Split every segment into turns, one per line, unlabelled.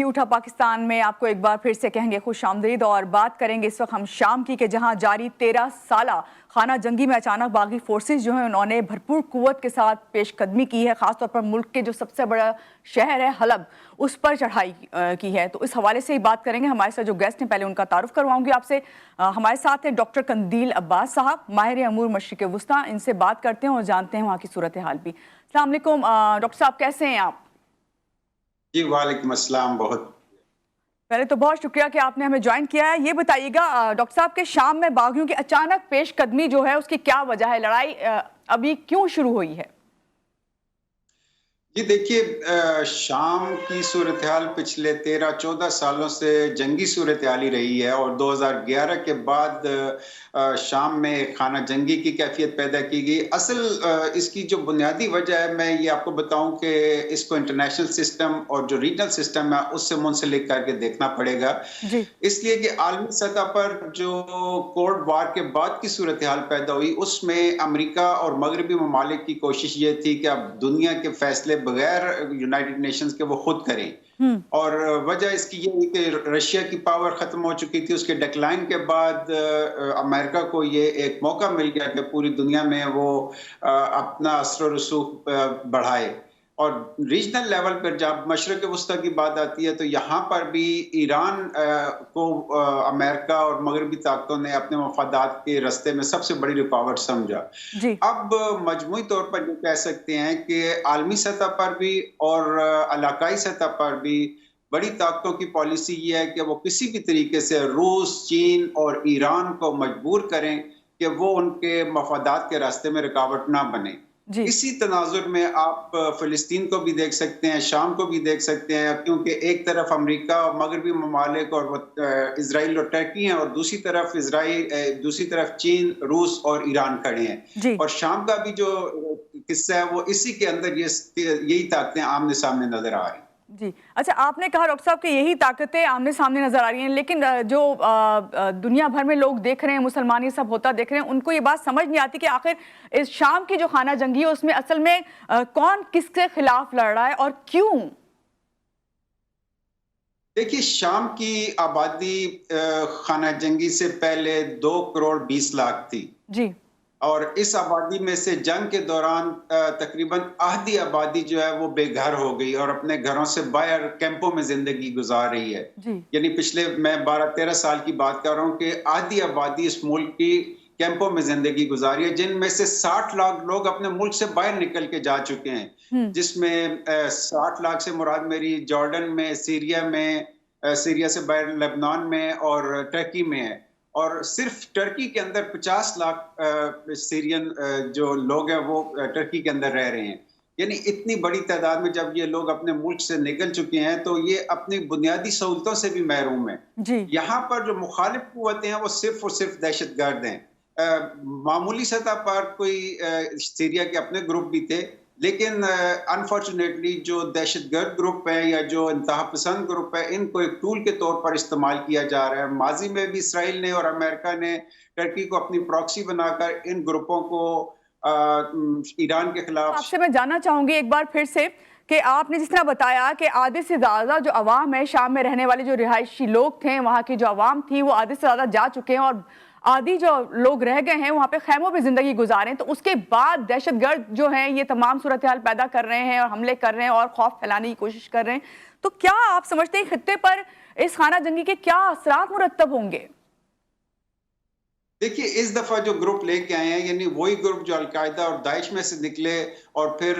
اٹھا پاکستان میں آپ کو ایک بار پھر سے کہیں گے خوش آمدید، اور بات کریں گے اس وقت ہم شام کی کہ جہاں جاری 13 سالہ خانہ جنگی میں اچانک باغی فورسز جو ہیں انہوں نے بھرپور قوت کے ساتھ پیش قدمی کی ہے، خاص طور پر ملک کے جو سب سے بڑا شہر ہے حلب اس پر چڑھائی کی ہے۔ تو اس حوالے سے ہی بات کریں گے۔ ہمارے ساتھ جو گیسٹ ہیں پہلے ان کا تعارف کرواؤں گی آپ سے۔ ہمارے ساتھ ہیں ڈاکٹر قندیل عباس صاحب، ماہر امور مشرق وسطیٰ، ان سے بات کرتے ہیں اور جانتے ہیں وہاں کی صورتحال بھی۔ السلام علیکم ڈاکٹر صاحب، کیسے ہیں آپ؟
جی وعلیکم السلام۔
پہلے تو بہت شکریہ کہ آپ نے ہمیں جوائن کیا ہے۔ یہ بتائیے گا ڈاکٹر صاحب کہ شام میں باغیوں کی اچانک پیش قدمی جو ہے اس کی کیا وجہ ہے؟ لڑائی ابھی کیوں شروع ہوئی ہے؟
جی دیکھیے، شام کی صورتحال پچھلے 13-14 سالوں سے جنگی صورتحال ہی رہی ہے، اور 2011 کے بعد شام میں خانہ جنگی کی کیفیت پیدا کی گئی۔ اصل اس کی جو بنیادی وجہ ہے، میں یہ آپ کو بتاؤں کہ اس کو انٹرنیشنل سسٹم اور جو ریجنل سسٹم ہے اس سے منسلک کر کے دیکھنا پڑے گا۔ اس لیے کہ عالمی سطح پر جو کولڈ وار کے بعد کی صورتحال پیدا ہوئی، اس میں امریکہ اور مغربی ممالک کی کوشش یہ تھی کہ اب دنیا کے فیصلے بغیر یونائیٹڈ نیشنز کے وہ خود کریں، اور وجہ اس کی یہ ہے کہ رشیا کی پاور ختم ہو چکی تھی۔ اس کے ڈکلائن کے بعد امریکہ کو یہ ایک موقع مل گیا کہ پوری دنیا میں وہ اپنا اثر و رسوخ بڑھائے۔ اور ریجنل لیول پر جب مشرق وسطیٰ کی بات آتی ہے تو یہاں پر بھی ایران کو امریکہ اور مغربی طاقتوں نے اپنے مفادات کے راستے میں سب سے بڑی رکاوٹ سمجھا۔ اب مجموعی طور پر یہ کہہ سکتے ہیں کہ عالمی سطح پر بھی اور علاقائی سطح پر بھی بڑی طاقتوں کی پالیسی یہ ہے کہ وہ کسی بھی طریقے سے روس، چین اور ایران کو مجبور کریں کہ وہ ان کے مفادات کے راستے میں رکاوٹ نہ بنے۔ اسی تناظر میں آپ فلسطین کو بھی دیکھ سکتے ہیں، شام کو بھی دیکھ سکتے ہیں، کیونکہ ایک طرف امریکہ اور مغربی ممالک اور اسرائیل اور ٹرکی ہیں، اور دوسری طرف چین، روس اور ایران کھڑے ہیں۔ اور شام کا بھی جو قصہ ہے وہ اسی کے اندر یہی طاقتیں آمنے سامنے نظر آ رہی ہیں۔
جی اچھا، آپ نے کہا ڈاکٹر صاحب کہ یہی طاقتیں آمنے سامنے نظر آ رہی ہیں، لیکن جو دنیا بھر میں لوگ دیکھ رہے ہیں، مسلمان یہ سب ہوتا دیکھ رہے ہیں، ان کو یہ بات سمجھ نہیں آتی کہ آخر اس شام کی جو خانہ جنگی ہے اس میں اصل میں کون کس کے خلاف لڑ رہا ہے اور کیوں؟
دیکھیے، شام کی آبادی خانہ جنگی سے پہلے 2.20 کروڑ تھی، اور اس آبادی میں سے جنگ کے دوران تقریباً آدھی آبادی جو ہے وہ بے گھر ہو گئی اور اپنے گھروں سے باہر کیمپوں میں زندگی گزار رہی ہے۔ یعنی پچھلے میں 12-13 سال کی بات کر رہا ہوں کہ آدھی آبادی اس ملک کی کیمپوں میں زندگی گزاری ہے، جن میں سے 60 لاکھ لوگ اپنے ملک سے باہر نکل کے جا چکے ہیں، جس میں 60 لاکھ سے مراد میری جارڈن میں، سیریا سے باہر لبنان میں اور ٹرکی میں ہے، اور صرف ٹرکی کے اندر 50 لاکھ سیرین جو لوگ ہیں وہ ٹرکی کے اندر رہ رہے ہیں۔ یعنی اتنی بڑی تعداد میں جب یہ لوگ اپنے ملک سے نکل چکے ہیں تو یہ اپنی بنیادی سہولتوں سے بھی محروم ہیں۔ یہاں پر جو مخالف قوتیں ہیں وہ صرف اور صرف دہشت گرد ہیں۔ معمولی سطح پر کوئی سیریا کے اپنے گروپ بھی تھے، لیکن انفارچونیٹلی جو دہشت گرد گروپ ہیں یا جو انتہا پسند گروپ ہے، ان کو ایک ٹول کے طور پر استعمال کیا جا رہا ہے۔ ماضی میں بھی اسرائیل نے اور امریکہ نے ٹرکی کو اپنی پراکسی بنا کر ان گروپوں کو ایران کے خلاف۔
آپ سے میں جاننا چاہوں گی ایک بار پھر سے کہ آپ نے جس طرح بتایا کہ آدھے سے زیادہ جو عوام ہے، شام میں رہنے والے جو رہائشی لوگ تھے، وہاں کی جو عوام تھی وہ آدھے سے زیادہ جا چکے ہیں، اور آدھی جو لوگ رہ گئے ہیں وہاں پہ خیموں پہ زندگی گزاریں، تو اس کے بعد دہشت گرد جو ہیں یہ تمام صورتحال پیدا کر رہے ہیں اور حملے کر رہے ہیں اور خوف پھیلانے کی کوشش کر رہے ہیں، تو کیا آپ سمجھتے ہیں خطے پر اس خانہ جنگی کے کیا اثرات مرتب ہوں گے؟
دیکھیے، اس دفعہ جو گروپ لے کے آئے ہیں، یعنی وہی گروپ جو القاعدہ اور داعش میں سے نکلے اور پھر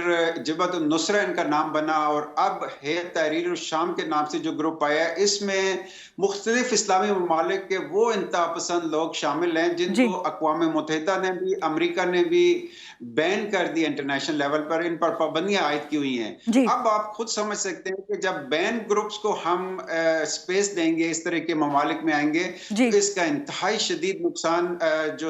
جبہت النصرہ ان کا نام بنا، اور اب ہیئت تحریر الشام کے نام سے جو گروپ آیا ہے، اس میں مختلف اسلامی ممالک کے وہ انتہا پسند لوگ شامل ہیں جن کو اقوام متحدہ نے بھی، امریکہ نے بھی بین کر دی، انٹرنیشنل لیول پر ان پر پابندیاں عائد کی ہوئی ہیں۔ اب آپ خود سمجھ سکتے ہیں کہ جب بین گروپس کو ہم سپیس دیں گے، اس طرح کے ممالک میں آئیں گے، تو اس کا انتہائی شدید نقصان نقصان جو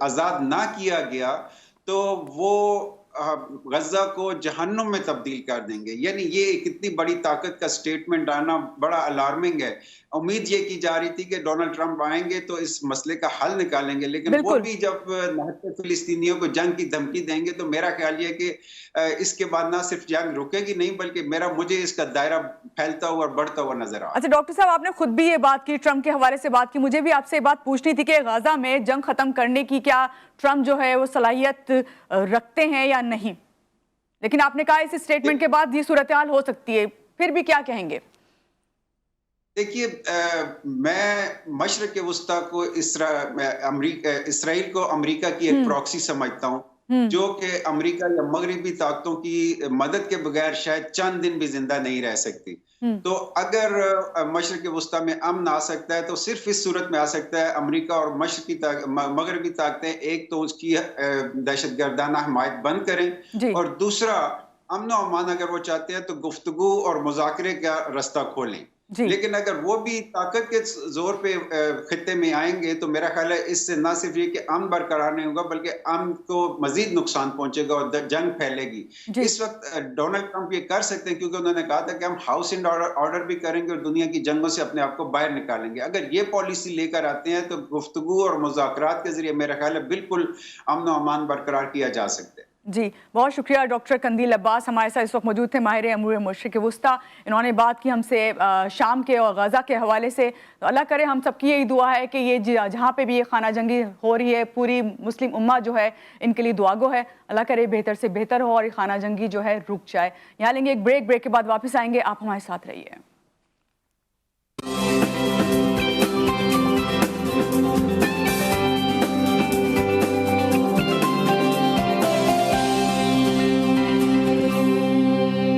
آزاد نہ کیا گیا تو وہ غزہ کو جہنم میں تبدیل کر دیں گے. یعنی یہ اتنی بڑی طاقت کا سٹیٹمنٹ آنا بڑا الارمنگ ہے. امید یہ کی جا رہی تھی کہ ڈونلڈ ٹرمپ آئیں گے تو اس مسئلے کا حل نکالیں گے، لیکن وہ بھی جب فلسطینیوں کو جنگ کی دھمکی دیں گے تو میرا خیال یہ کہ اس کے بعد نہ صرف جنگ رکے گی نہیں بلکہ مجھے اس کا دائرہ پھیلتا ہوا اور بڑھتا ہوا نظر آ رہا ہے.
اچھا ڈاکٹر صاحب، آپ نے خود بھی یہ بات کی، ٹرمپ کے حوالے سے بات کی، مجھے بھی آپ سے یہ بات پوچھنی تھی کہ غزہ میں جنگ ختم کرنے کی کیا ٹرمپ جو ہے وہ صلاحیت رکھتے ہیں یا نہیں، لیکن آپ نے کہا اس اسٹیٹمنٹ کے بعد یہ صورتحال ہو سکتی ہے، پھر بھی کیا کہیں گے؟
دیکھیے، میں مشرق وسطیٰ کو اسرائیل کو امریکہ کی ایک پراکسی سمجھتا ہوں، جو کہ امریکہ یا مغربی طاقتوں کی مدد کے بغیر شاید چند دن بھی زندہ نہیں رہ سکتی. تو اگر مشرق وسطیٰ میں امن آ سکتا ہے تو صرف اس صورت میں آ سکتا ہے امریکہ اور مغربی طاقتیں ایک تو اس کی دہشت گردانہ حمایت بند کریں، اور دوسرا امن و امان اگر وہ چاہتے ہیں تو گفتگو اور مذاکرے کا رستہ کھولیں. لیکن اگر وہ بھی طاقت کے زور پہ خطے میں آئیں گے تو میرا خیال ہے اس سے نہ صرف یہ کہ امن برقرار نہیں ہوگا بلکہ امن کو مزید نقصان پہنچے گا اور جنگ پھیلے گی. اس وقت ڈونلڈ ٹرمپ یہ کر سکتے ہیں کیونکہ انہوں نے کہا تھا کہ ہم ہاؤس اینڈ آرڈر بھی کریں گے اور دنیا کی جنگوں سے اپنے آپ کو باہر نکالیں گے. اگر یہ پالیسی لے کر آتے ہیں تو گفتگو اور مذاکرات کے ذریعے میرا خیال ہے بالکل امن و امان برقرار کیا جا سکتا ہے.
جی بہت شکریہ ڈاکٹر قندیل عباس ہمارے ساتھ اس وقت موجود تھے، ماہر امور مشرق وسطیٰ. انہوں نے بات کی ہم سے شام کے اور غزہ کے حوالے سے. تو اللہ کرے ہم سب کی یہی دعا ہے کہ یہ جہاں پہ بھی یہ خانہ جنگی ہو رہی ہے پوری مسلم امہ جو ہے ان کے لیے دعا گو ہے. اللہ کرے بہتر سے بہتر ہو اور یہ خانہ جنگی جو ہے رک جائے. یہاں لیں گے ایک بریک کے بعد واپس آئیں گے. آپ ہمارے ساتھ رہیے.